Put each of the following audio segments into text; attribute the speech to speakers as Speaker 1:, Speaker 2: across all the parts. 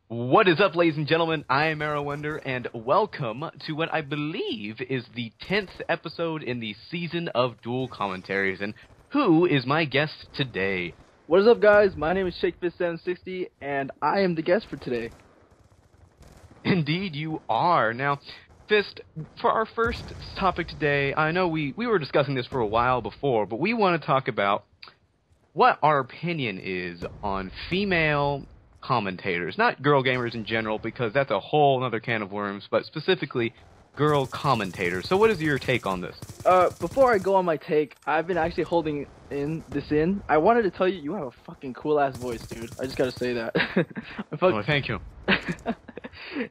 Speaker 1: What is up, ladies and gentlemen? I am Arrow Wonder, and welcome to what I believe is the 10th episode in the season of Dual Commentaries. And who is my guest today?
Speaker 2: What is up, guys? My name is ShakeFist760, and I am the guest for today.
Speaker 1: Indeed, you are. Now, Fist, for our first topic today, I know we were discussing this for a while before, but we want to talk about what our opinion is on female commentators. Not girl gamers in general, because that's a whole other can of worms, but specifically girl commentators. So what is your take on this?
Speaker 2: Before I go on my take, I've been actually holding this in. I wanted to tell you, you have a fucking cool-ass voice, dude. I just gotta say that.
Speaker 1: Oh, thank you.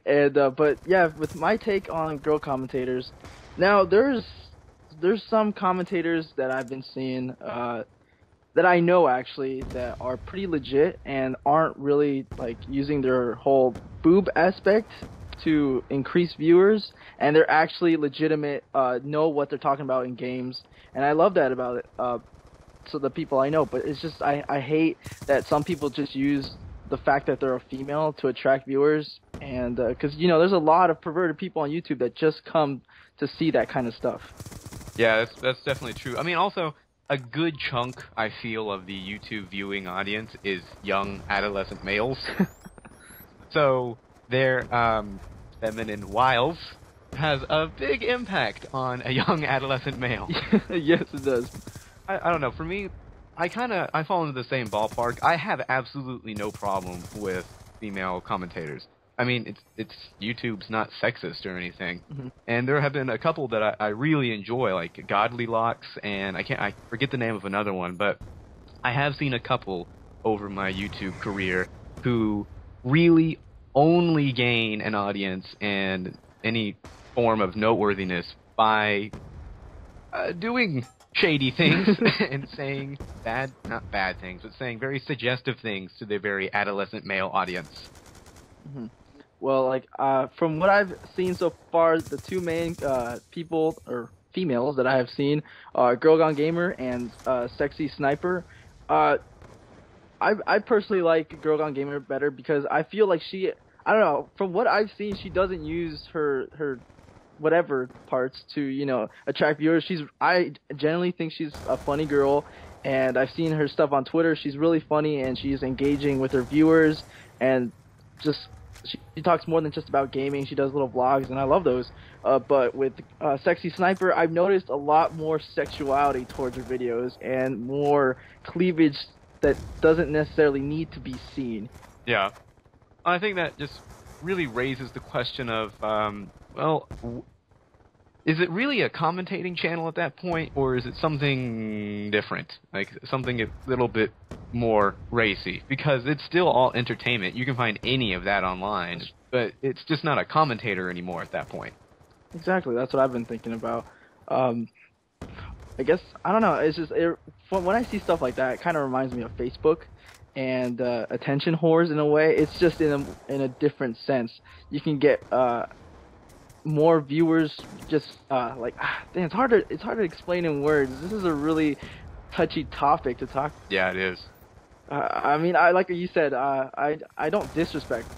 Speaker 2: And, but yeah, with my take on girl commentators, now there's some commentators that I've been seeing, that I know actually that are pretty legit and aren't really like using their whole boob aspect to increase viewers, and they're actually legitimate, know what they're talking about in games, and I love that about it. So the people I know, but it's just I hate that some people just use the fact that they're a female to attract viewers, and because you know there's a lot of perverted people on YouTube that just come to see that kind of stuff.
Speaker 1: Yeah, that's definitely true. I mean, also, a good chunk, I feel, of the YouTube viewing audience is young adolescent males. So their feminine wiles has a big impact on a young adolescent male.
Speaker 2: Yes, it does.
Speaker 1: I don't know. For me, I fall into the same ballpark. I have absolutely no problem with female commentators. I mean, it's YouTube's not sexist or anything, and there have been a couple that I really enjoy, like Godly Locks, and I forget the name of another one, but I have seen a couple over my YouTube career who really only gain an audience and any form of noteworthiness by doing shady things and saying not bad things, but saying very suggestive things to their very adolescent male audience.
Speaker 2: Well, like, from what I've seen so far, the two main people, or females, that I have seen are Girl Gone Gamer and Sexy Sniper. I personally like Girl Gone Gamer better because I feel like I don't know, from what I've seen, she doesn't use her whatever parts to, you know, attract viewers. I generally think she's a funny girl, and I've seen her stuff on Twitter. She's really funny, and she's engaging with her viewers, and just she talks more than just about gaming. She does little vlogs, and I love those. But with Sexy Sniper, I've noticed a lot more sexuality towards her videos and more cleavage that doesn't necessarily need to be seen.
Speaker 1: Yeah. I think that just really raises the question of, well, is it really a commentating channel at that point, or is it something different? Like, something a little bit more racy? Because it's still all entertainment. You can find any of that online, but it's just not a commentator anymore at that point.
Speaker 2: Exactly, that's what I've been thinking about. I guess, I don't know, it's just, when I see stuff like that, it kind of reminds me of Facebook and attention whores in a way. It's just in a different sense. You can get more viewers, just like, damn, it's hard to explain in words. This is a really touchy topic to talk.
Speaker 1: Yeah, it is.
Speaker 2: I mean, like you said, I don't disrespect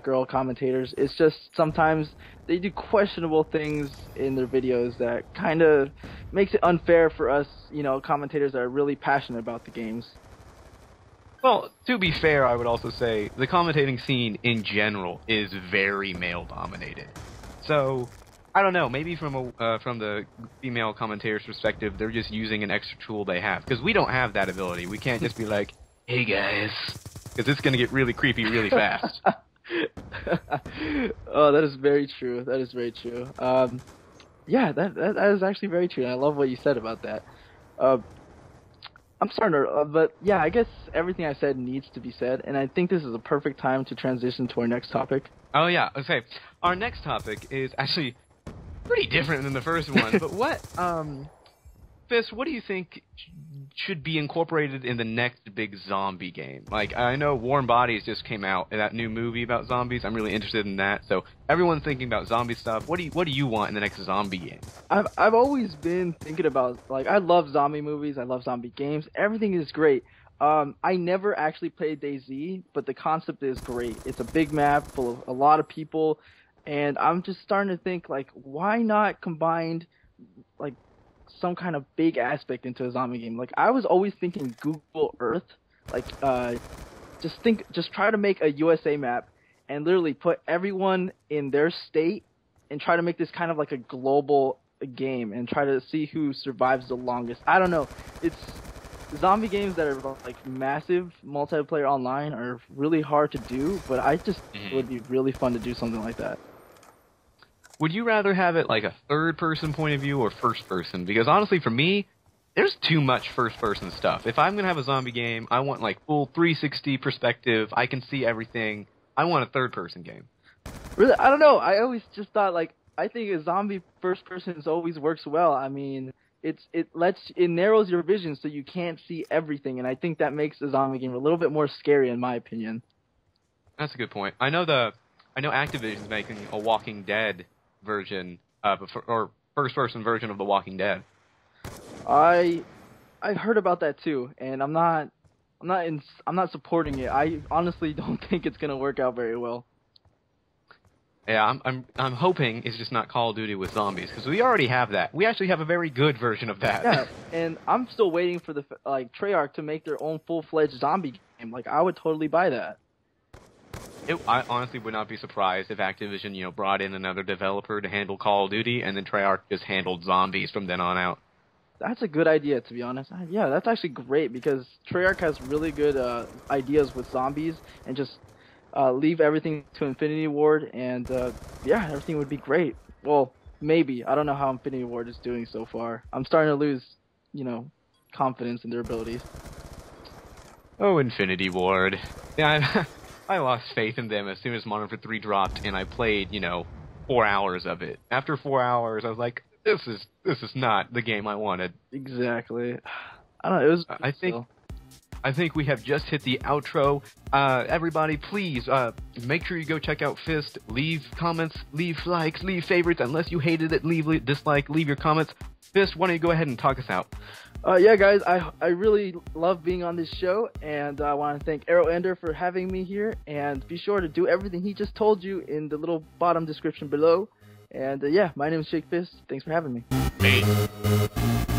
Speaker 2: girl commentators. It's just sometimes they do questionable things in their videos that kind of makes it unfair for us, you know, commentators that are really passionate about the games.
Speaker 1: Well, to be fair, I would also say the commentating scene in general is very male-dominated. So, I don't know, maybe from the female commentator's perspective, they're just using an extra tool they have. Because we don't have that ability. We can't just be like, hey guys, because it's going to get really creepy really fast.
Speaker 2: Oh, that is very true. That is very true. Yeah, that is actually very true. And I love what you said about that. I'm starting to, but yeah, I guess everything I said needs to be said, and I think this is a perfect time to transition to our next topic.
Speaker 1: Oh yeah, okay. Our next topic is actually pretty different than the first one, but what, Fist, what do you think should be incorporated in the next big zombie game? Like, I know Warm Bodies just came out, in that new movie about zombies. I'm really interested in that. So everyone's thinking about zombie stuff. What do you want in the next zombie game?
Speaker 2: I've always been thinking about, like, I love zombie movies. I love zombie games. Everything is great. I never actually played DayZ, but the concept is great. It's a big map full of a lot of people, and I'm just starting to think, like, why not combine, like, some kind of big aspect into a zombie game? Like, I was always thinking Google Earth, like, just try to make a USA map and literally put everyone in their state and try to make this kind of like a global game and try to see who survives the longest. I don't know. It's zombie games that are like massive multiplayer online are really hard to do, but I just it would be really fun to do something like that.
Speaker 1: Would you rather have it like a third-person point of view or first-person? Because honestly, for me, there's too much first-person stuff. If I'm going to have a zombie game, I want like full 360 perspective. I can see everything. I want a third-person game.
Speaker 2: Really? I don't know. I always just thought, like, I think a zombie first-person always works well. I mean, it narrows your vision so you can't see everything, and I think that makes a zombie game a little bit more scary, in my opinion.
Speaker 1: That's a good point. I know Activision's making a Walking Dead version or first-person version of The Walking Dead.
Speaker 2: I heard about that too, and I'm not supporting it. I honestly don't think it's gonna work out very well.
Speaker 1: Yeah, I'm hoping it's just not Call of Duty with zombies, because we already have that. We actually have a very good version of that.
Speaker 2: Yeah, and I'm still waiting for the Treyarch to make their own full-fledged zombie game. Like, I would totally buy that.
Speaker 1: I honestly would not be surprised if Activision, brought in another developer to handle Call of Duty, and then Treyarch just handled zombies from then on out.
Speaker 2: That's a good idea, to be honest. Yeah, that's actually great, because Treyarch has really good ideas with zombies, and just leave everything to Infinity Ward, and yeah, everything would be great. Well, maybe. I don't know how Infinity Ward is doing so far. I'm starting to lose, confidence in their abilities.
Speaker 1: Oh, Infinity Ward. Yeah, I lost faith in them as soon as Modern Warfare 3 dropped, and I played, 4 hours of it. After 4 hours, I was like, this is not the game I wanted.
Speaker 2: Exactly. I don't know. It was.
Speaker 1: I think we have just hit the outro. Everybody, please make sure you go check out Fist. Leave comments, leave likes, leave favorites. Unless you hated it, leave dislike, leave your comments. Fist, why don't you go ahead and talk us out?
Speaker 2: Yeah, guys, I really love being on this show, and I want to thank Arrow Ender for having me here. And be sure to do everything he just told you in the little bottom description below. And yeah, my name is ShakeFist. Thanks for having me.
Speaker 1: Peace.